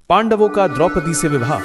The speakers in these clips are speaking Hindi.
पांडवों का द्रौपदी से विवाह।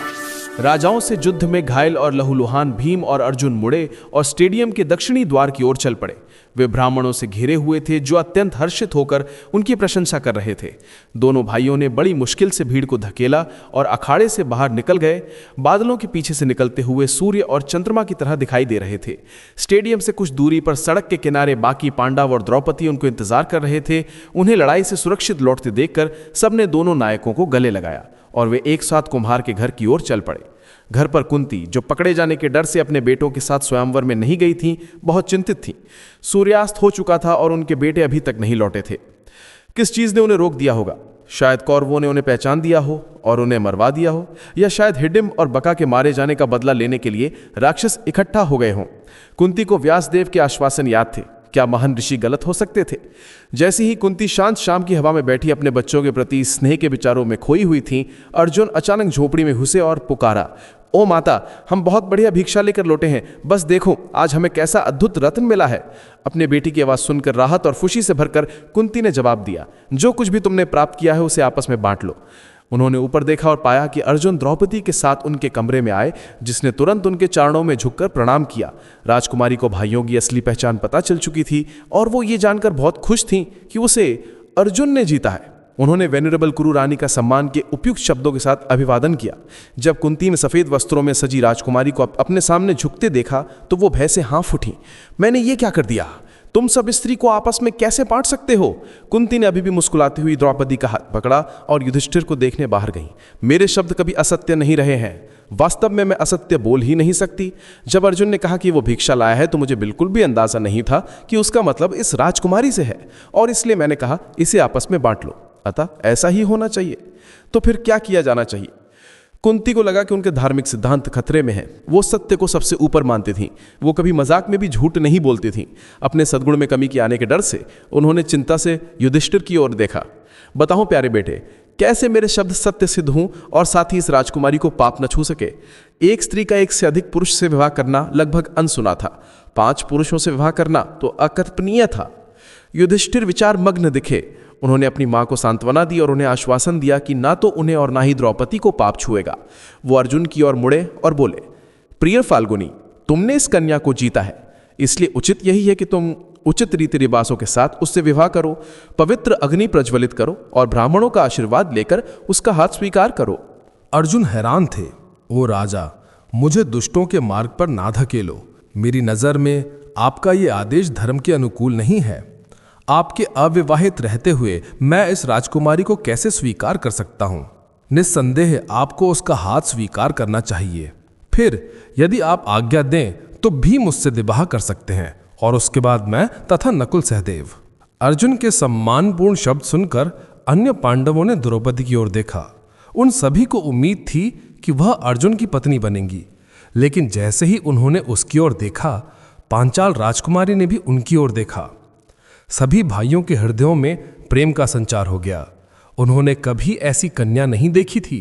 राजाओं से युद्ध में घायल और लहूलुहान भीम और अर्जुन मुड़े और स्टेडियम के दक्षिणी द्वार की ओर चल पड़े। वे ब्राह्मणों से घिरे हुए थे जो अत्यंत हर्षित होकर उनकी प्रशंसा कर रहे थे। दोनों भाइयों ने बड़ी मुश्किल से भीड़ को धकेला और अखाड़े से बाहर निकल गए। बादलों के पीछे से निकलते हुए सूर्य और चंद्रमा की तरह दिखाई दे रहे थे। स्टेडियम से कुछ दूरी पर सड़क के किनारे बाकी पांडव और द्रौपदी उनको इंतजार कर रहे थे। उन्हें लड़ाई से सुरक्षित लौटते देखकर सबने दोनों नायकों को गले लगाया और वे एक साथ कुम्हार के घर की ओर चल पड़े। घर पर कुंती, जो पकड़े जाने के डर से अपने बेटों के साथ स्वयंवर में नहीं गई थीं, बहुत चिंतित थीं। सूर्यास्त हो चुका था और उनके बेटे अभी तक नहीं लौटे थे। किस चीज ने उन्हें रोक दिया होगा? शायद कौरवों ने उन्हें पहचान दिया हो और उन्हें मरवा दिया हो, या शायद हिडिंब और बका के मारे जाने का बदला लेने के लिए राक्षस इकट्ठा हो गए हों। कुंती को व्यासदेव के आश्वासन याद थे। क्या महान ऋषि गलत हो सकते थे? जैसे ही कुंती शांत शाम की हवा में बैठी अपने बच्चों के प्रति स्नेह के विचारों में खोई हुई थी, अर्जुन अचानक झोपड़ी में घुसे और पुकारा, ओ माता, हम बहुत बढ़िया भिक्षा लेकर लौटे हैं। बस देखो आज हमें कैसा अद्भुत रत्न मिला है। अपने बेटी की आवाज सुनकर राहत और खुशी से भरकर कुंती ने जवाब दिया, जो कुछ भी तुमने प्राप्त किया है उसे आपस में बांट लो। उन्होंने ऊपर देखा और पाया कि अर्जुन द्रौपदी के साथ उनके कमरे में आए, जिसने तुरंत उनके चरणों में झुककर प्रणाम किया। राजकुमारी को भाइयों की असली पहचान पता चल चुकी थी और वो ये जानकर बहुत खुश थीं कि उसे अर्जुन ने जीता है। उन्होंने वेनरेबल कुरु रानी का सम्मान के उपयुक्त शब्दों के साथ अभिवादन किया। जब कुंती ने सफेद वस्त्रों में सजी राजकुमारी को अपने सामने झुकते देखा तो वो भय से हाँफ उठी। मैंने ये क्या कर दिया? तुम सब स्त्री को आपस में कैसे बांट सकते हो? कुंती ने अभी भी मुस्कुराती हुई द्रौपदी का हाथ पकड़ा और युधिष्ठिर को देखने बाहर गई। मेरे शब्द कभी असत्य नहीं रहे हैं। वास्तव में मैं असत्य बोल ही नहीं सकती। जब अर्जुन ने कहा कि वो भिक्षा लाया है तो मुझे बिल्कुल भी अंदाजा नहीं था कि उसका मतलब इस राजकुमारी से है, और इसलिए मैंने कहा इसे आपस में बांट लो। अतः ऐसा ही होना चाहिए। तो फिर क्या किया जाना चाहिए? कुंती को लगा कि उनके धार्मिक सिद्धांत खतरे में हैं। वो सत्य को सबसे ऊपर मानती थीं। वो कभी मजाक में भी झूठ नहीं बोलती थीं। अपने सद्गुण में कमी के आने के डर से उन्होंने चिंता से युधिष्ठिर की ओर देखा। बताओ प्यारे बेटे, कैसे मेरे शब्द सत्य सिद्ध हों और साथ ही इस राजकुमारी को पाप न छू सके? एक स्त्री का एक से अधिक पुरुष से विवाह करना लगभग अनसुना था। 5 पुरुषों से विवाह करना तो अकल्पनीय था। युधिष्ठिर विचार मग्न दिखे। उन्होंने अपनी मां को सांत्वना दी और उन्हें आश्वासन दिया कि ना तो उन्हें और ना ही द्रौपदी को पाप छुएगा। वो अर्जुन की ओर मुड़े और बोले, प्रिय फाल्गुनी, तुमने इस कन्या को जीता है, इसलिए उचित यही है कि तुम उचित रीति रिवाजों के साथ उससे विवाह करो, पवित्र अग्नि प्रज्वलित करो और ब्राह्मणों का आशीर्वाद लेकर उसका हाथ स्वीकार करो। अर्जुन हैरान थे। ओ राजा, मुझे दुष्टों के मार्ग पर ना धकेलो। मेरी नजर में आपका ये आदेश धर्म के अनुकूल नहीं है। आपके अविवाहित रहते हुए मैं इस राजकुमारी को कैसे स्वीकार कर सकता हूं? निस्संदेह आपको उसका हाथ स्वीकार करना चाहिए। फिर यदि आप आज्ञा दें तो भी मुझसे विवाह कर सकते हैं, और उसके बाद मैं तथा नकुल सहदेव। अर्जुन के सम्मानपूर्ण शब्द सुनकर अन्य पांडवों ने द्रौपदी की ओर देखा। उन सभी को उम्मीद थी कि वह अर्जुन की पत्नी बनेंगी, लेकिन जैसे ही उन्होंने उसकी ओर देखा, पांचाल राजकुमारी ने भी उनकी ओर देखा। सभी भाइयों के हृदयों में प्रेम का संचार हो गया। उन्होंने कभी ऐसी कन्या नहीं देखी थी,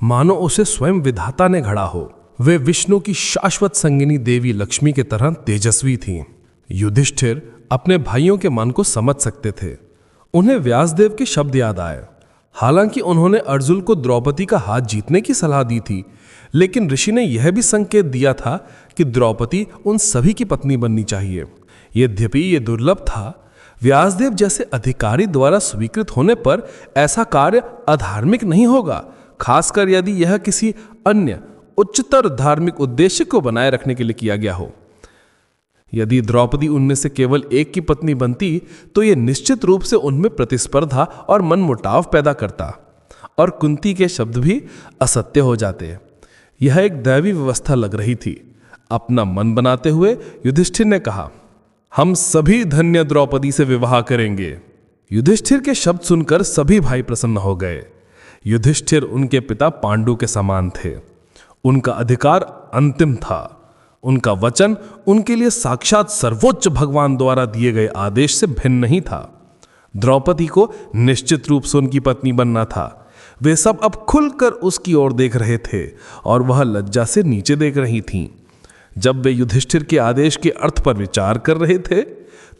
मानो उसे स्वयं विधाता ने घड़ा हो। वे विष्णु की शाश्वत संगिनी देवी लक्ष्मी के तरह तेजस्वी थीं। युधिष्ठिर अपने भाइयों के मन को समझ सकते थे। उन्हें व्यासदेव के शब्द याद आए। हालांकि उन्होंने अर्जुन को द्रौपदी का हाथ जीतने की सलाह दी थी, लेकिन ऋषि ने यह भी संकेत दिया था कि द्रौपदी उन सभी की पत्नी बननी चाहिए। यद्यपि यह दुर्लभ था, व्यासदेव जैसे अधिकारी द्वारा स्वीकृत होने पर ऐसा कार्य अधार्मिक नहीं होगा, खासकर यदि यह किसी अन्य उच्चतर धार्मिक उद्देश्य को बनाए रखने के लिए किया गया हो। यदि द्रौपदी उनमें से केवल एक की पत्नी बनती तो यह निश्चित रूप से उनमें प्रतिस्पर्धा और मनमुटाव पैदा करता, और कुंती के शब्द भी असत्य हो जाते। यह एक दैवी व्यवस्था लग रही थी। अपना मन बनाते हुए युधिष्ठिर ने कहा, हम सभी धन्य द्रौपदी से विवाह करेंगे। युधिष्ठिर के शब्द सुनकर सभी भाई प्रसन्न हो गए। युधिष्ठिर उनके पिता पांडु के समान थे। उनका अधिकार अंतिम था। उनका वचन उनके लिए साक्षात सर्वोच्च भगवान द्वारा दिए गए आदेश से भिन्न नहीं था। द्रौपदी को निश्चित रूप से उनकी पत्नी बनना था। वे सब अब खुलकर उसकी ओर देख रहे थे और वह लज्जा से नीचे देख रही थीं। जब वे युधिष्ठिर के आदेश के अर्थ पर विचार कर रहे थे,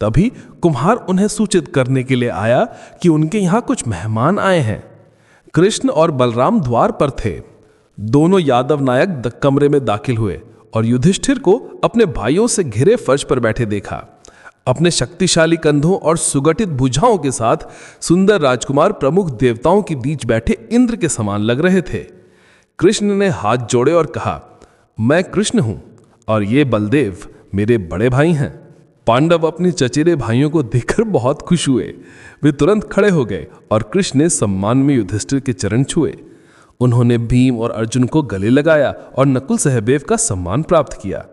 तभी कुम्हार उन्हें सूचित करने के लिए आया कि उनके यहां कुछ मेहमान आए हैं। कृष्ण और बलराम द्वार पर थे। दोनों यादव नायक कमरे में दाखिल हुए और युधिष्ठिर को अपने भाइयों से घिरे फर्श पर बैठे देखा। अपने शक्तिशाली कंधों और सुगठित भुजाओं के साथ सुंदर राजकुमार प्रमुख देवताओं के बीच बैठे इंद्र के समान लग रहे थे। कृष्ण ने हाथ जोड़े और कहा, मैं कृष्ण हूं और ये बलदेव मेरे बड़े भाई हैं। पांडव अपने चचेरे भाइयों को देखकर बहुत खुश हुए। वे तुरंत खड़े हो गए और कृष्ण ने सम्मान में युधिष्ठिर के चरण छुए। उन्होंने भीम और अर्जुन को गले लगाया और नकुल सहदेव का सम्मान प्राप्त किया।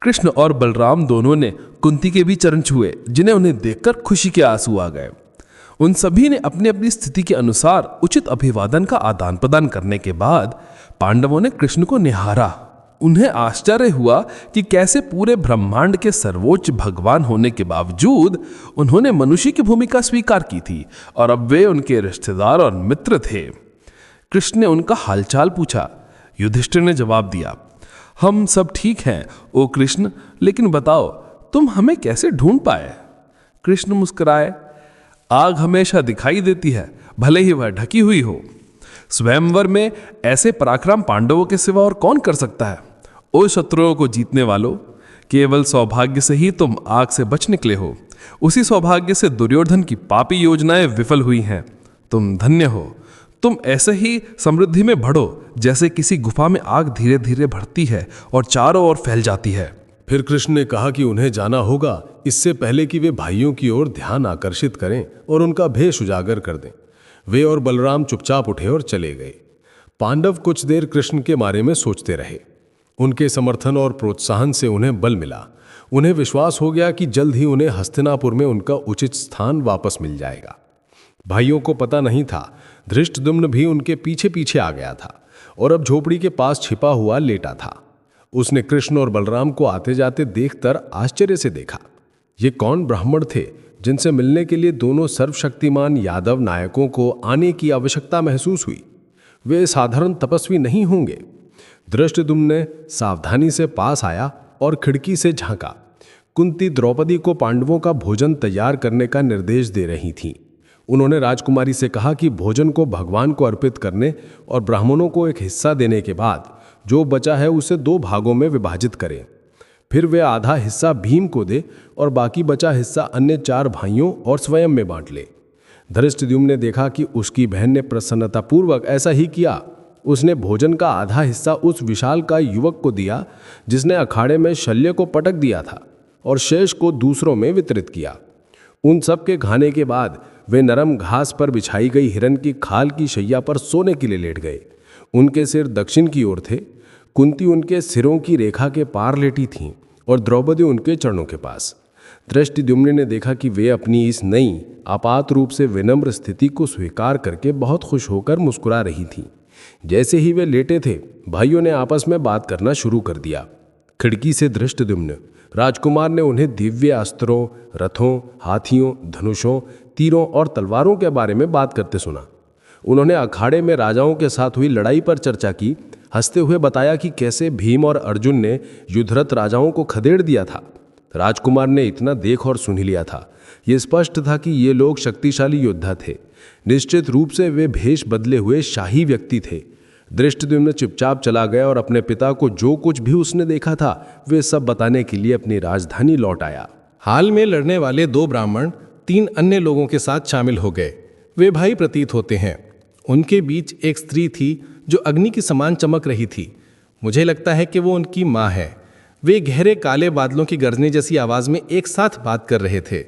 कृष्ण और बलराम दोनों ने कुंती के भी चरण छुए, जिन्हें उन्हें देखकर खुशी के आंसू आ गए। उन सभी ने अपनी अपनी स्थिति के अनुसार उचित अभिवादन का आदान प्रदान करने के बाद पांडवों ने कृष्ण को निहारा। उन्हें आश्चर्य हुआ कि कैसे पूरे ब्रह्मांड के सर्वोच्च भगवान होने के बावजूद उन्होंने मनुष्य की भूमिका स्वीकार की थी और अब वे उनके रिश्तेदार और मित्र थे। कृष्ण ने उनका हालचाल पूछा। युधिष्ठिर ने जवाब दिया, हम सब ठीक हैं ओ कृष्ण, लेकिन बताओ तुम हमें कैसे ढूंढ पाए? कृष्ण मुस्कुराए, आग हमेशा दिखाई देती है, भले ही वह ढकी हुई हो। स्वयंवर में ऐसे पराक्रम पांडवों के सिवा और कौन कर सकता है? ओ शत्रुओं को जीतने वालों, केवल सौभाग्य से ही तुम आग से बच निकले हो। उसी सौभाग्य से दुर्योधन की पापी योजनाएं विफल हुई हैं। तुम धन्य हो। तुम ऐसे ही समृद्धि में बढ़ो जैसे किसी गुफा में आग धीरे धीरे बढ़ती है और चारों ओर फैल जाती है। फिर कृष्ण ने कहा कि उन्हें जाना होगा, इससे पहले कि वे भाइयों की ओर ध्यान आकर्षित करें और उनका भेष उजागर कर दें। वे और बलराम चुपचाप उठे और चले गए। पांडव कुछ देर कृष्ण के बारे में सोचते रहे। उनके समर्थन और प्रोत्साहन से उन्हें बल मिला। उन्हें विश्वास हो गया कि जल्द ही उन्हें हस्तिनापुर में उनका उचित स्थान वापस मिल जाएगा। भाइयों को पता नहीं था, धृष्टद्युम्न भी उनके पीछे पीछे आ गया था और अब झोपड़ी के पास छिपा हुआ लेटा था। उसने कृष्ण और बलराम को आते जाते देखकर आश्चर्य से देखा। ये कौन ब्राह्मण थे जिनसे मिलने के लिए दोनों सर्वशक्तिमान यादव नायकों को आने की आवश्यकता महसूस हुई? वे साधारण तपस्वी नहीं होंगे। धृष्टद्युम्न ने सावधानी से पास आया और खिड़की से झांका। कुंती द्रौपदी को पांडवों का भोजन तैयार करने का निर्देश दे रही थीं। उन्होंने राजकुमारी से कहा कि भोजन को भगवान को अर्पित करने और ब्राह्मणों को एक हिस्सा देने के बाद जो बचा है उसे 2 भागों में विभाजित करें। फिर वे आधा हिस्सा भीम को दे और बाकी बचा हिस्सा अन्य 4 भाइयों और स्वयं में बांट ले। धृष्टद्युम्न ने देखा कि उसकी बहन ने प्रसन्नतापूर्वक ऐसा ही किया। उसने भोजन का आधा हिस्सा उस विशालकाय युवक को दिया जिसने अखाड़े में शल्य को पटक दिया था और शेष को दूसरों में वितरित किया। उन सब के खाने के बाद वे नरम घास पर बिछाई गई हिरन की खाल की शैया पर सोने के लिए लेट गए। उनके सिर दक्षिण की ओर थे। कुंती उनके सिरों की रेखा के पार लेटी थीं और द्रौपदी उनके चरणों के पास। धृष्टद्युम्न ने देखा कि वे अपनी इस नई आपात रूप से विनम्र स्थिति को स्वीकार करके बहुत खुश होकर मुस्कुरा रही थीं। जैसे ही वे लेटे थे, भाइयों ने आपस में बात करना शुरू कर दिया। खिड़की से धृष्टद्युम्न राजकुमार ने उन्हें दिव्य अस्त्रों, रथों, हाथियों, धनुषों, तीरों और तलवारों के बारे में बात करते सुना। उन्होंने अखाड़े में राजाओं के साथ हुई लड़ाई पर चर्चा की। हंसते हुए बताया कि कैसे भीम और अर्जुन ने युद्धरत राजाओं को खदेड़ दिया था। राजकुमार ने इतना देख और सुन ही लिया था। ये स्पष्ट था कि ये लोग शक्तिशाली योद्धा थे। निश्चित रूप से वे भेष बदले हुए शाही व्यक्ति थे। धृष्टद्युम्न चुपचाप चला गया और अपने पिता को जो कुछ भी उसने देखा था वे सब बताने के लिए अपनी राजधानी लौट आया। हाल में लड़ने वाले 2 ब्राह्मण 3 अन्य लोगों के साथ शामिल हो गए। वे भाई प्रतीत होते हैं। उनके बीच एक स्त्री थी जो अग्नि की समान चमक रही थी। मुझे लगता है कि वो उनकी माँ है। वे गहरे काले बादलों की गरजने जैसी आवाज़ में एक साथ बात कर रहे थे।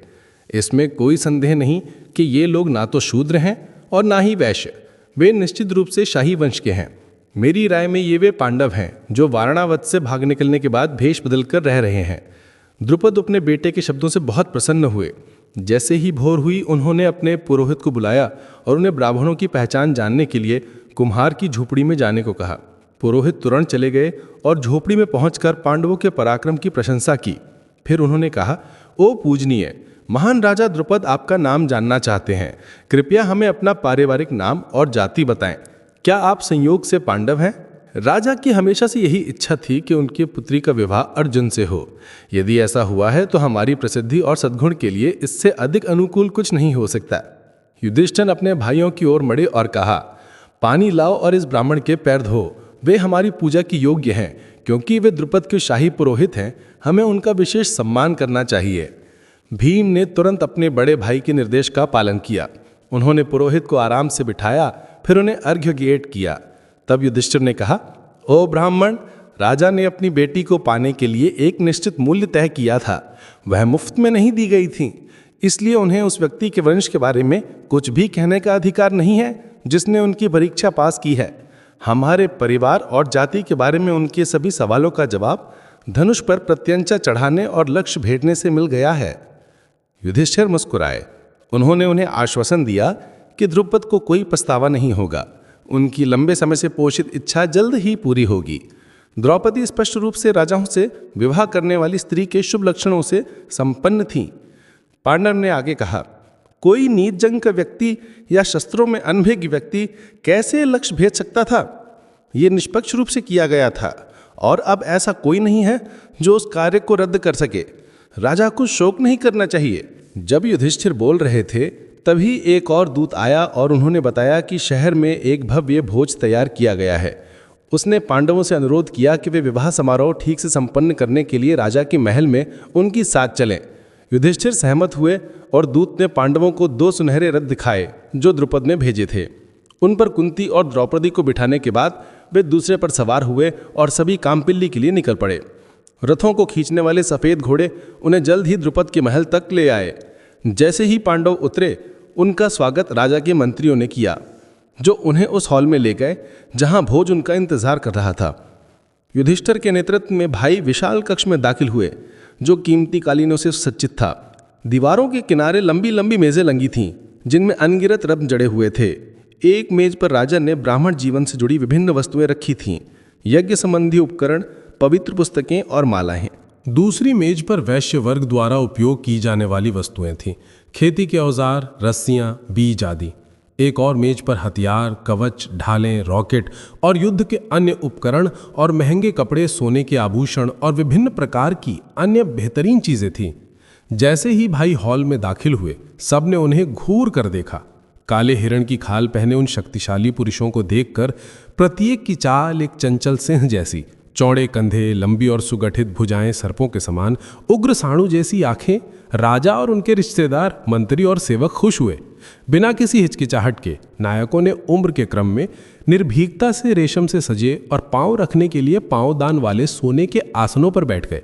इसमें कोई संदेह नहीं कि ये लोग ना तो शूद्र हैं और ना ही वैश्य। वे निश्चित रूप से शाही वंश के हैं। मेरी राय में ये वे पांडव हैं जो वारणावत से भाग निकलने के बाद भेष बदलकर रह रहे हैं। द्रुपद अपने बेटे के शब्दों से बहुत प्रसन्न हुए। जैसे ही भोर हुई उन्होंने अपने पुरोहित को बुलाया और उन्हें ब्राह्मणों की पहचान जानने के लिए कुम्हार की झोपड़ी में जाने को कहा। पुरोहित तुरंत चले गए और झोपड़ी में पहुंचकर पांडवों के पराक्रम की प्रशंसा की। फिर उन्होंने कहा, ओ पूजनीय, महान राजा द्रुपद आपका नाम जानना चाहते हैं। कृपया हमें अपना पारिवारिक नाम और जाति बताएं। क्या आप संयोग से पांडव हैं? राजा की हमेशा से यही इच्छा थी कि उनकी पुत्री का विवाह अर्जुन से हो। यदि ऐसा हुआ है तो हमारी प्रसिद्धि और सद्गुण के लिए इससे अधिक अनुकूल कुछ नहीं हो सकता। युधिष्ठिर अपने भाइयों की ओर मुड़े और कहा, पानी लाओ और इस ब्राह्मण के पैर धो। वे हमारी पूजा की योग्य हैं, क्योंकि वे द्रुपद के शाही पुरोहित हैं। हमें उनका विशेष सम्मान करना चाहिए। भीम ने तुरंत अपने बड़े भाई के निर्देश का पालन किया। उन्होंने पुरोहित को आराम से बिठाया, फिर उन्हें अर्घ्य भेंट किया। तब युधिष्ठिर ने कहा, ओ ब्राह्मण, राजा ने अपनी बेटी को पाने के लिए एक निश्चित मूल्य तय किया था। वह मुफ्त में नहीं दी गई थी, इसलिए उन्हें उस व्यक्ति के वंश के बारे में कुछ भी कहने का अधिकार नहीं है जिसने उनकी परीक्षा पास की है। हमारे परिवार और जाति के बारे में उनके सभी सवालों का जवाब धनुष पर प्रत्यंचा चढ़ाने और लक्ष्य भेदने से मिल गया है। युधिष्ठिर मुस्कुराए। उन्होंने उन्हें आश्वासन दिया कि द्रुपद को कोई पछतावा नहीं होगा। उनकी लंबे समय से पोषित इच्छा जल्द ही पूरी होगी। द्रौपदी स्पष्ट रूप से राजाओं से विवाह करने वाली स्त्री के शुभ लक्षणों से संपन्न थी। पांडव ने आगे कहा, कोई नीच जंग का व्यक्ति या शस्त्रों में अनभिज्ञ व्यक्ति कैसे लक्ष्य भेद सकता था? ये निष्पक्ष रूप से किया गया था और अब ऐसा कोई नहीं है जो उस कार्य को रद्द कर सके। राजा को शोक नहीं करना चाहिए। जब युधिष्ठिर बोल रहे थे तभी एक और दूत आया और उन्होंने बताया कि शहर में एक भव्य भोज तैयार किया गया है। उसने पांडवों से अनुरोध किया कि वे विवाह समारोह ठीक से संपन्न करने के लिए राजा के महल में उनकी साथ चलें। युधिष्ठिर सहमत हुए और दूत ने पांडवों को 2 सुनहरे रथ दिखाए जो द्रुपद ने भेजे थे। उन पर कुंती और द्रौपदी को बिठाने के बाद वे दूसरे पर सवार हुए और सभी कामपिल्ली के लिए निकल पड़े। रथों को खींचने वाले सफ़ेद घोड़े उन्हें जल्द ही द्रुपद के महल तक ले आए। जैसे ही पांडव उतरे, उनका स्वागत राजा के मंत्रियों ने किया, जो उन्हें उस हॉल में ले गए जहां भोज उनका इंतजार कर रहा था। युधिष्ठिर के नेतृत्व में भाई विशाल कक्ष में दाखिल हुए, जो कीमती कालीनों से सज्जित था। दीवारों के किनारे लंबी लंबी मेजें लगी थीं, जिनमें अनगिनत रत्न जड़े हुए थे। एक मेज पर राजा ने ब्राह्मण जीवन से जुड़ी विभिन्न वस्तुएं रखी थीं, यज्ञ संबंधी उपकरण, पवित्र पुस्तकें और मालाएं। दूसरी मेज पर वैश्य वर्ग द्वारा उपयोग की जाने वाली वस्तुएं थीं, खेती के औजार, रस्सियां, बीज आदि। एक और मेज पर हथियार, कवच, ढालें, रॉकेट और युद्ध के अन्य उपकरण और महंगे कपड़े, सोने के आभूषण और विभिन्न प्रकार की अन्य बेहतरीन चीजें थीं। जैसे ही भाई हॉल में दाखिल हुए, सबने उन्हें घूर कर देखा। काले हिरण की खाल पहने उन शक्तिशाली पुरुषों को देखकर प्रत्येक की चाल एक चंचल सिंह जैसी, चौड़े कंधे, लंबी और सुगठित भुजाएं सर्पों के समान, उग्र साणु जैसी आंखें। राजा और उनके रिश्तेदार, मंत्री और सेवक खुश हुए। बिना किसी हिचकिचाहट के नायकों ने उम्र के क्रम में निर्भीकता से रेशम से सजे और पांव रखने के लिए पांवदान वाले सोने के आसनों पर बैठ गए।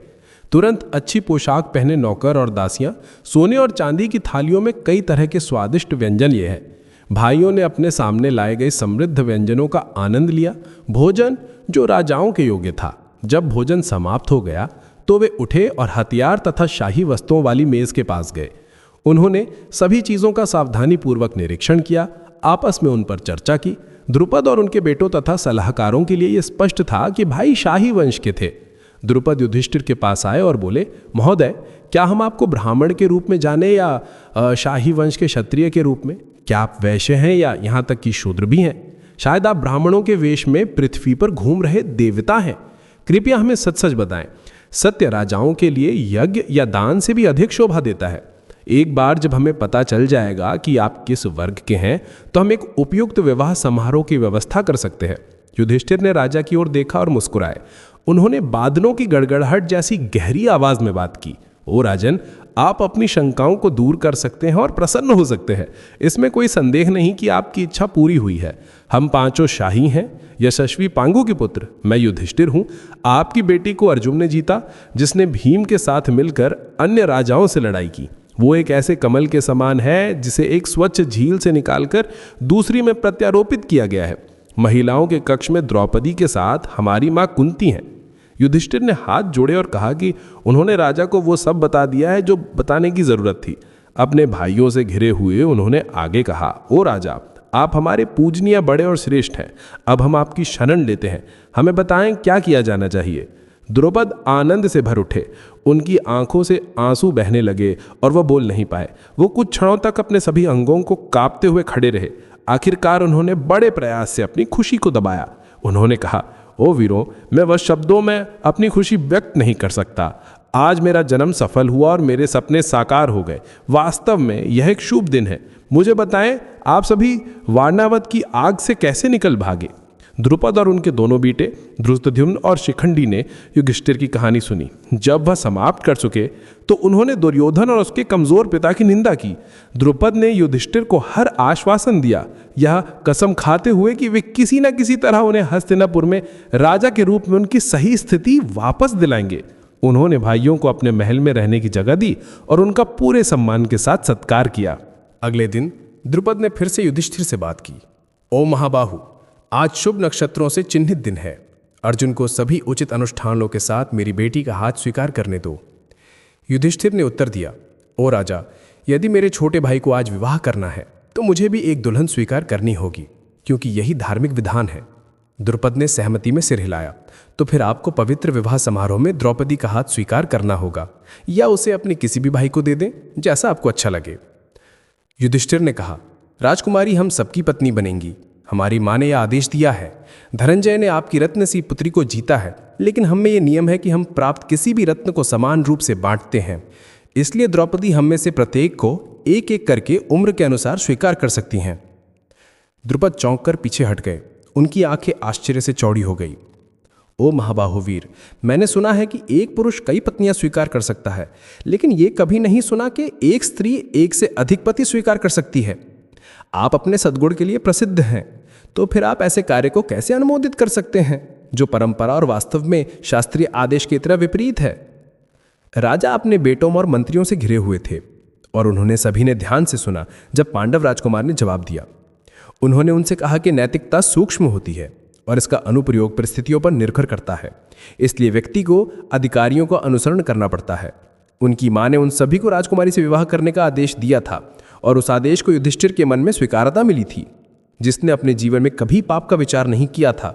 तुरंत अच्छी पोशाक पहने नौकर और दासियां सोने और चांदी की थालियों में कई तरह के स्वादिष्ट व्यंजन लिए हैं। भाइयों ने अपने सामने लाए गए समृद्ध व्यंजनों का आनंद लिया। भोजन जो राजाओं के योग्य था। जब भोजन समाप्त हो गया तो वे उठे और हथियार तथा शाही वस्तुओं वाली मेज के पास गए। उन्होंने सभी चीजों का सावधानी पूर्वक निरीक्षण किया, आपस में उन पर चर्चा की। द्रुपद और उनके बेटों तथा सलाहकारों के लिए यह स्पष्ट था कि भाई शाही वंश के थे। द्रुपद युधिष्ठिर के पास आए और बोले, महोदय, क्या हम आपको ब्राह्मण के रूप में जाने या शाही वंश के क्षत्रिय के रूप में? क्या आप वैश्य हैं या यहाँ तक कि शूद्र भी हैं? शायद आप ब्राह्मणों के वेश में पृथ्वी पर घूम रहे देवता हैं। कृपया हमें सच सच बताएं। सत्य राजाओं के लिए यज्ञ या दान से भी अधिक शोभा देता है। एक बार जब हमें पता चल जाएगा कि आप किस वर्ग के हैं, तो हम एक उपयुक्त विवाह समारोह की व्यवस्था कर सकते हैं। युधिष्ठिर ने राजा की ओर देखा और मुस्कुराए। उन्होंने बादलों की गड़गड़ाहट जैसी गहरी आवाज में बात की। ओ राजन, आप अपनी शंकाओं को दूर कर सकते हैं और प्रसन्न हो सकते हैं। इसमें कोई संदेह नहीं कि आपकी इच्छा पूरी हुई है। हम पांचों शाही हैं, यशस्वी पांडु के पुत्र। मैं युधिष्ठिर हूं। आपकी बेटी को अर्जुन ने जीता, जिसने भीम के साथ मिलकर अन्य राजाओं से लड़ाई की। वो एक ऐसे कमल के समान है जिसे एक स्वच्छ झील से निकालकर दूसरी में प्रत्यारोपित किया गया है। महिलाओं के कक्ष में द्रौपदी के साथ हमारी मां कुंती हैं। युधिष्ठिर ने हाथ जोड़े और कहा कि उन्होंने राजा को वो सब बता दिया है जो बताने की जरूरत थी। अपने भाइयों से घिरे हुए उन्होंने आगे कहा, ओ राजा, आप हमारे पूजनीय बड़े और श्रेष्ठ हैं। अब हम आपकी शरण लेते हैं। हमें बताएं क्या किया जाना चाहिए। द्रुपद आनंद से भर उठे। उनकी आंखों से आंसू बहने लगे और वह बोल नहीं पाए। वो कुछ क्षणों तक अपने सभी अंगों को कांपते हुए खड़े रहे। आखिरकार उन्होंने बड़े प्रयास से अपनी खुशी को दबाया। उन्होंने कहा, ओ वीरों, मैं वह शब्दों में अपनी खुशी व्यक्त नहीं कर सकता। आज मेरा जन्म सफल हुआ और मेरे सपने साकार हो गए। वास्तव में यह एक शुभ दिन है। मुझे बताएं, आप सभी वारणावत की आग से कैसे निकल भागे? द्रुपद और उनके दोनों बेटे धृष्टद्युम्न और शिखंडी ने युधिष्ठिर की कहानी सुनी। जब वह समाप्त कर चुके तो उन्होंने दुर्योधन और उसके कमजोर पिता की निंदा की। द्रुपद ने युधिष्ठिर को हर आश्वासन दिया, यह कसम खाते हुए कि वे किसी न किसी तरह उन्हें हस्तिनापुर में राजा के रूप में उनकी सही स्थिति वापस दिलाएंगे। उन्होंने भाइयों को अपने महल में रहने की जगह दी और उनका पूरे सम्मान के साथ सत्कार किया। अगले दिन द्रुपद ने फिर से युधिष्ठिर से बात की। ओ महाबाहु, आज शुभ नक्षत्रों से चिन्हित दिन है। अर्जुन को सभी उचित अनुष्ठानों के साथ मेरी बेटी का हाथ स्वीकार करने दो। युधिष्ठिर ने उत्तर दिया, ओ राजा, यदि मेरे छोटे भाई को आज विवाह करना है तो मुझे भी एक दुल्हन स्वीकार करनी होगी, क्योंकि यही धार्मिक विधान है। द्रुपद ने सहमति में सिर हिलाया। तो फिर आपको पवित्र विवाह समारोह में द्रौपदी का हाथ स्वीकार करना होगा, या उसे अपने किसी भी भाई को दे दें, जैसा आपको अच्छा लगे। युधिष्ठिर ने कहा, राजकुमारी हम सबकी पत्नी बनेंगी। हमारी माँ ने यह आदेश दिया है। धनंजय ने आपकी रत्न सी पुत्री को जीता है, लेकिन हम में यह नियम है कि हम प्राप्त किसी भी रत्न को समान रूप से बांटते हैं। इसलिए द्रौपदी हम में से प्रत्येक को एक एक करके उम्र के अनुसार स्वीकार कर सकती हैं। द्रुपद चौंक कर पीछे हट गए। उनकी आंखें आश्चर्य से चौड़ी हो गई। ओ महाबाहुवीर, मैंने सुना है कि एक पुरुष कई पत्नियां स्वीकार कर सकता है, लेकिन यह कभी नहीं सुना कि एक स्त्री एक से अधिक पति स्वीकार कर सकती है। आप अपने सद्गुण के लिए प्रसिद्ध हैं, तो फिर आप ऐसे कार्य को कैसे अनुमोदित कर सकते हैं जो परंपरा और वास्तव में शास्त्रीय आदेश की तरह विपरीत है? राजा अपने बेटों और मंत्रियों से घिरे हुए थे और उन्होंने सभी ने ध्यान से सुना जब पांडव राजकुमार ने जवाब दिया। उन्होंने उनसे कहा कि नैतिकता सूक्ष्म होती है और इसका अनुप्रयोग परिस्थितियों पर निर्भर करता है, इसलिए व्यक्ति को अधिकारियों का अनुसरण करना पड़ता है। उनकी मां ने उन सभी को राजकुमारी से विवाह करने का आदेश दिया था और उस आदेश को युधिष्ठिर के मन में स्वीकारता मिली थी, जिसने अपने जीवन में कभी पाप का विचार नहीं किया था।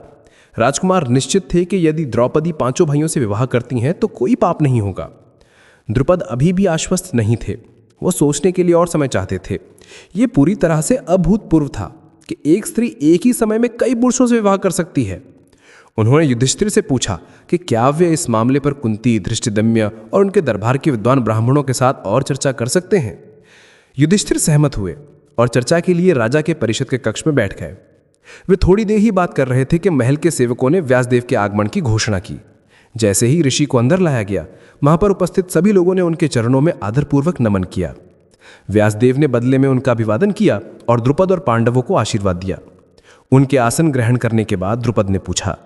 राजकुमार निश्चित थे कि यदि द्रौपदी पांचों भाइयों से विवाह करती हैं तो कोई पाप नहीं होगा। द्रुपद अभी भी आश्वस्त नहीं थे। वो सोचने के लिए और समय चाहते थे। ये पूरी तरह से अभूतपूर्व था कि एक स्त्री एक ही समय में कई पुरुषों से विवाह कर सकती है। उन्होंने युधिष्ठिर से पूछा कि क्या वे इस मामले पर कुंती, धृष्टद्युम्न और उनके दरबार के विद्वान ब्राह्मणों के साथ और चर्चा कर सकते हैं। युधिष्ठिर सहमत हुए और चर्चा के लिए राजा के परिषद के कक्ष में बैठ गए। वे थोड़ी देर ही बात कर रहे थे कि महल के सेवकों ने व्यासदेव के आगमन की घोषणा की। जैसे ही ऋषि को अंदर लाया गया, वहां पर उपस्थित सभी लोगों ने उनके चरणों में आदरपूर्वक नमन किया। व्यासदेव ने बदले में उनका अभिवादन किया और द्रुपद और पांडवों को आशीर्वाद दिया। उनके आसन ग्रहण करने के बाद द्रुपद ने पूछा,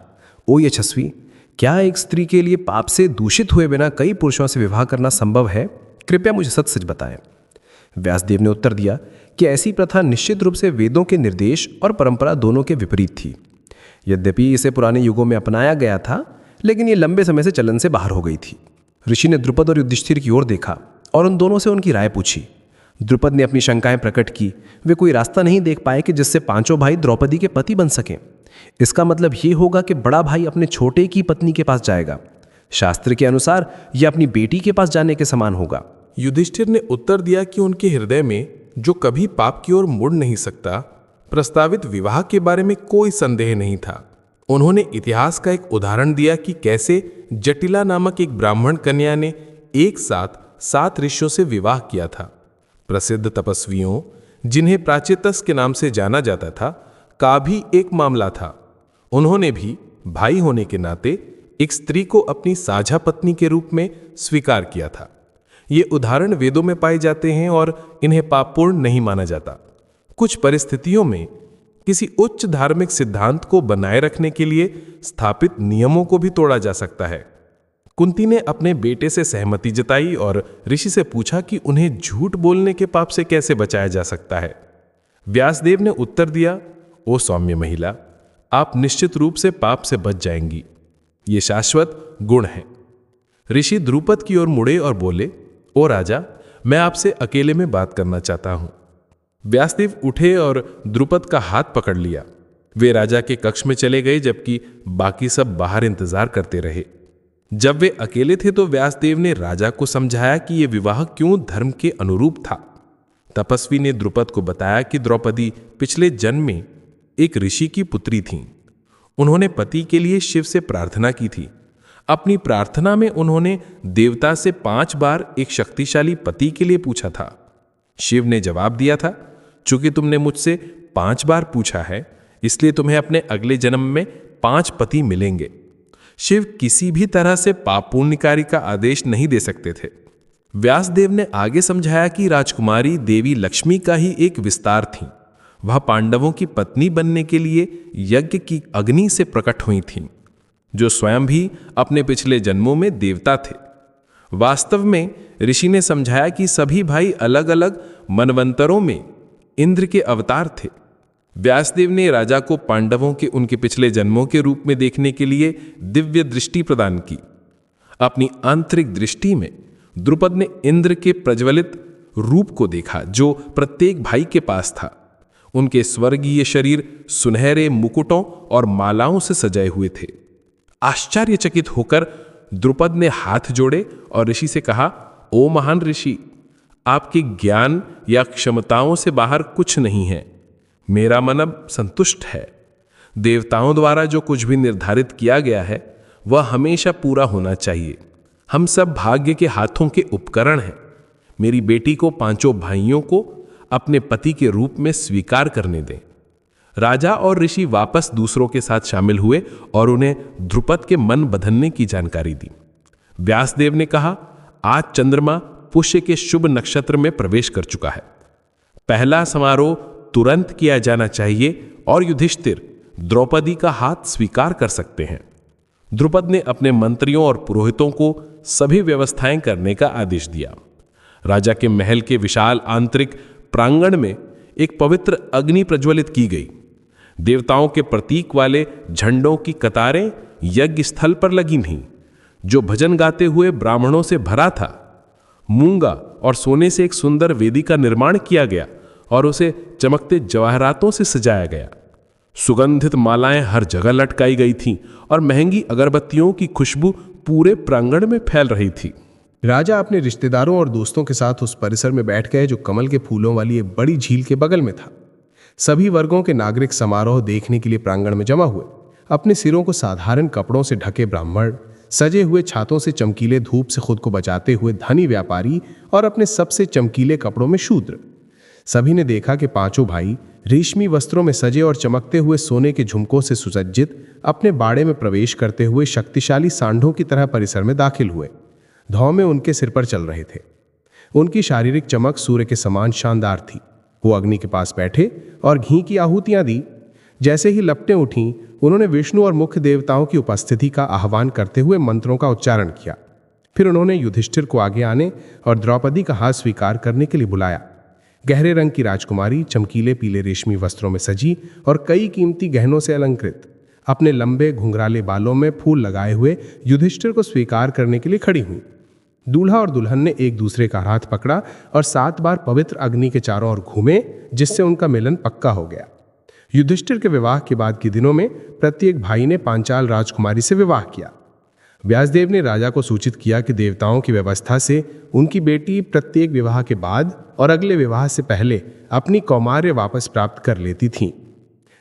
ओ यशस्वी, क्या एक स्त्री के लिए पाप से दूषित हुए बिना कई पुरुषों से विवाह करना संभव है? कृपया मुझे सच सच बताएं। व्यासदेव ने उत्तर दिया कि ऐसी प्रथा निश्चित रूप से वेदों के निर्देश और परंपरा दोनों के विपरीत थी। यद्यपि इसे पुराने युगों में अपनाया गया था, लेकिन ये लंबे समय से चलन से बाहर हो गई थी। ऋषि ने द्रुपद और युधिष्ठिर की ओर देखा और उन दोनों से उनकी राय पूछी। द्रुपद ने अपनी शंकाएं प्रकट की। वे कोई रास्ता नहीं देख पाए कि जिससे पांचों भाई द्रौपदी के पति बन सकें। इसका मतलब ये होगा कि बड़ा भाई अपने छोटे की पत्नी के पास जाएगा। शास्त्र के अनुसार यह अपनी बेटी के पास जाने के समान होगा। युधिष्ठिर ने उत्तर दिया कि उनके हृदय में, जो कभी पाप की ओर मुड़ नहीं सकता, प्रस्तावित विवाह के बारे में कोई संदेह नहीं था। उन्होंने इतिहास का एक उदाहरण दिया कि कैसे जटिला नामक एक ब्राह्मण कन्या ने एक साथ 7 ऋषियों से विवाह किया था। प्रसिद्ध तपस्वियों, जिन्हें प्राचेतस के नाम से जाना जाता था, का भी एक मामला था। उन्होंने भी भाई होने के नाते एक स्त्री को अपनी साझा पत्नी के रूप में स्वीकार किया था। ये उदाहरण वेदों में पाए जाते हैं और इन्हें पापपूर्ण नहीं माना जाता। कुछ परिस्थितियों में किसी उच्च धार्मिक सिद्धांत को बनाए रखने के लिए स्थापित नियमों को भी तोड़ा जा सकता है। कुंती ने अपने बेटे से सहमति जताई और ऋषि से पूछा कि उन्हें झूठ बोलने के पाप से कैसे बचाया जा सकता है। व्यासदेव ने उत्तर दिया, ओ सौम्य महिला, आप निश्चित रूप से पाप से बच जाएंगी। ये शाश्वत गुण है। ऋषि द्रुपद की ओर मुड़े और बोले, ओ राजा, मैं आपसे अकेले में बात करना चाहता हूं। व्यासदेव उठे और द्रुपद का हाथ पकड़ लिया। वे राजा के कक्ष में चले गए, जबकि बाकी सब बाहर इंतजार करते रहे। जब वे अकेले थे तो व्यासदेव ने राजा को समझाया कि यह विवाह क्यों धर्म के अनुरूप था। तपस्वी ने द्रुपद को बताया कि द्रौपदी पिछले जन्म में एक ऋषि की पुत्री थीं। उन्होंने पति के लिए शिव से प्रार्थना की थी। अपनी प्रार्थना में उन्होंने देवता से 5 बार एक शक्तिशाली पति के लिए पूछा था। शिव ने जवाब दिया था, चूंकि तुमने मुझसे 5 बार पूछा है, इसलिए तुम्हें अपने अगले जन्म में 5 पति मिलेंगे। शिव किसी भी तरह से पाप पुण्य कार्य का आदेश नहीं दे सकते थे। व्यासदेव ने आगे समझाया कि राजकुमारी देवी लक्ष्मी का ही एक विस्तार थी। वह पांडवों की पत्नी बनने के लिए यज्ञ की अग्नि से प्रकट हुई थीं, जो स्वयं भी अपने पिछले जन्मों में देवता थे। वास्तव में ऋषि ने समझाया कि सभी भाई अलग अलग मनवंतरों में इंद्र के अवतार थे। व्यासदेव ने राजा को पांडवों के उनके पिछले जन्मों के रूप में देखने के लिए दिव्य दृष्टि प्रदान की। अपनी आंतरिक दृष्टि में द्रुपद ने इंद्र के प्रज्वलित रूप को देखा, जो प्रत्येक भाई के पास था। उनके स्वर्गीय शरीर सुनहरे मुकुटों और मालाओं से सजाए हुए थे। आश्चर्यचकित होकर द्रुपद ने हाथ जोड़े और ऋषि से कहा, ओ महान ऋषि, आपके ज्ञान या क्षमताओं से बाहर कुछ नहीं है। मेरा मन अब संतुष्ट है। देवताओं द्वारा जो कुछ भी निर्धारित किया गया है वह हमेशा पूरा होना चाहिए। हम सब भाग्य के हाथों के उपकरण हैं। मेरी बेटी को 5 भाइयों को अपने पति के रूप में स्वीकार करने दें। राजा और ऋषि वापस दूसरों के साथ शामिल हुए और उन्हें द्रुपद के मन बदलने की जानकारी दी। व्यासदेव ने कहा, आज चंद्रमा पुष्य के शुभ नक्षत्र में प्रवेश कर चुका है। पहला समारोह तुरंत किया जाना चाहिए और युधिष्ठिर द्रौपदी का हाथ स्वीकार कर सकते हैं। द्रुपद ने अपने मंत्रियों और पुरोहितों को सभी व्यवस्थाएं करने का आदेश दिया। राजा के महल के विशाल आंतरिक प्रांगण में एक पवित्र अग्नि प्रज्वलित की गई। देवताओं के प्रतीक वाले झंडों की कतारें यज्ञ स्थल पर लगी थीं, जो भजन गाते हुए ब्राह्मणों से भरा था। मूंगा और सोने से एक सुंदर वेदी का निर्माण किया गया और उसे चमकते जवाहरातों से सजाया गया। सुगंधित मालाएं हर जगह लटकाई गई थीं और महंगी अगरबत्तियों की खुशबू पूरे प्रांगण में फैल रही थी। राजा अपने रिश्तेदारों और दोस्तों के साथ उस परिसर में बैठ गए जो कमल के फूलों वाली एक बड़ी झील के बगल में था। सभी वर्गों के नागरिक समारोह देखने के लिए प्रांगण में जमा हुए। अपने सिरों को साधारण कपड़ों से ढके ब्राह्मण, सजे हुए छातों से चमकीले धूप से खुद को बचाते हुए धनी व्यापारी और अपने सबसे चमकीले कपड़ों में शूद्र। सभी ने देखा कि 5 भाई रेशमी वस्त्रों में सजे और चमकते हुए सोने के झुमकों से सुसज्जित अपने बाड़े में प्रवेश करते हुए शक्तिशाली सांडों की तरह परिसर में दाखिल हुए। धौमें उनके सिर पर चल रहे थे। उनकी शारीरिक चमक सूर्य के समान शानदार थी। वो अग्नि के पास बैठे और घी की आहुतियां दी। जैसे ही लपटें उठीं, उन्होंने विष्णु और मुख्य देवताओं की उपस्थिति का आह्वान करते हुए मंत्रों का उच्चारण किया। फिर उन्होंने युधिष्ठिर को आगे आने और द्रौपदी का हाथ स्वीकार करने के लिए बुलाया। गहरे रंग की राजकुमारी चमकीले पीले रेशमी वस्त्रों में सजी और कई कीमती गहनों से अलंकृत, अपने लंबे घुंघराले बालों में फूल लगाए हुए युधिष्ठिर को स्वीकार करने के लिए खड़ी हुई। दूल्हा और दुल्हन ने एक दूसरे का हाथ पकड़ा और 7 बार पवित्र अग्नि के चारों ओर घूमे, जिससे उनका मिलन पक्का हो गया। युधिष्ठिर के विवाह के बाद के दिनों में प्रत्येक भाई ने पांचाल राजकुमारी से विवाह किया। व्यासदेव ने राजा को सूचित किया कि देवताओं की व्यवस्था से उनकी बेटी प्रत्येक विवाह के बाद और अगले विवाह से पहले अपनी कौमार्य वापस प्राप्त कर लेती थीं।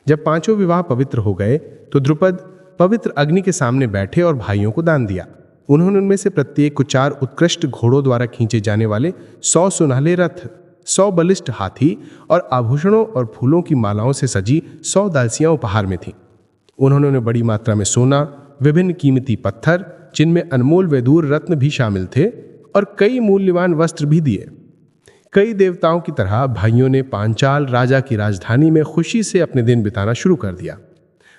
जब 5 विवाह पवित्र हो गए तो द्रुपद पवित्र अग्नि के सामने बैठे और भाइयों को दान दिया। उन्होंने उनमें से प्रत्येक को 4 उत्कृष्ट घोड़ों द्वारा खींचे जाने वाले 100 सुनहले रथ, 100 बलिष्ठ हाथी और आभूषणों और फूलों की मालाओं से सजी 100 दासियां उपहार में थीं। उन्होंने उन्हें बड़ी मात्रा में सोना, विभिन्न कीमती पत्थर, जिनमें अनमोल वैदूर रत्न भी शामिल थे, और कई मूल्यवान वस्त्र भी दिए। कई देवताओं की तरह भाइयों ने पांचाल राजा की राजधानी में खुशी से अपने दिन बिताना शुरू कर दिया।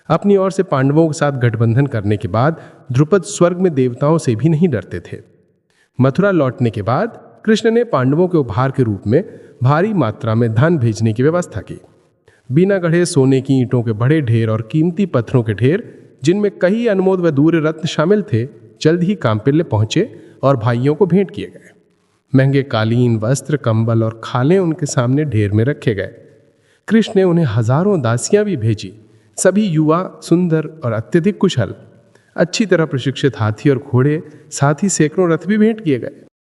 अपनी ओर से पांडवों के साथ गठबंधन करने के बाद द्रुपद स्वर्ग में देवताओं से भी नहीं डरते थे। मथुरा लौटने के बाद कृष्ण ने पांडवों के उपहार के रूप में भारी मात्रा में धन भेजने की व्यवस्था की। बिना गढ़े सोने की ईंटों के बड़े ढेर और कीमती पत्थरों के ढेर, जिनमें कई अनमोल व दूर रत्न शामिल थे, जल्द ही कांपिल्य पहुंचे और भाइयों को भेंट किए गए। महंगे कालीन, वस्त्र, कंबल और खालें उनके सामने ढेर में रखे गए। कृष्ण ने उन्हें हजारों दासियां भी भेजी। सभी युवा, सुंदर और अत्यधिक कुशल। अच्छी तरह प्रशिक्षित हाथी और घोड़े, साथ ही सैकड़ों रथ भी भेंट किए गए।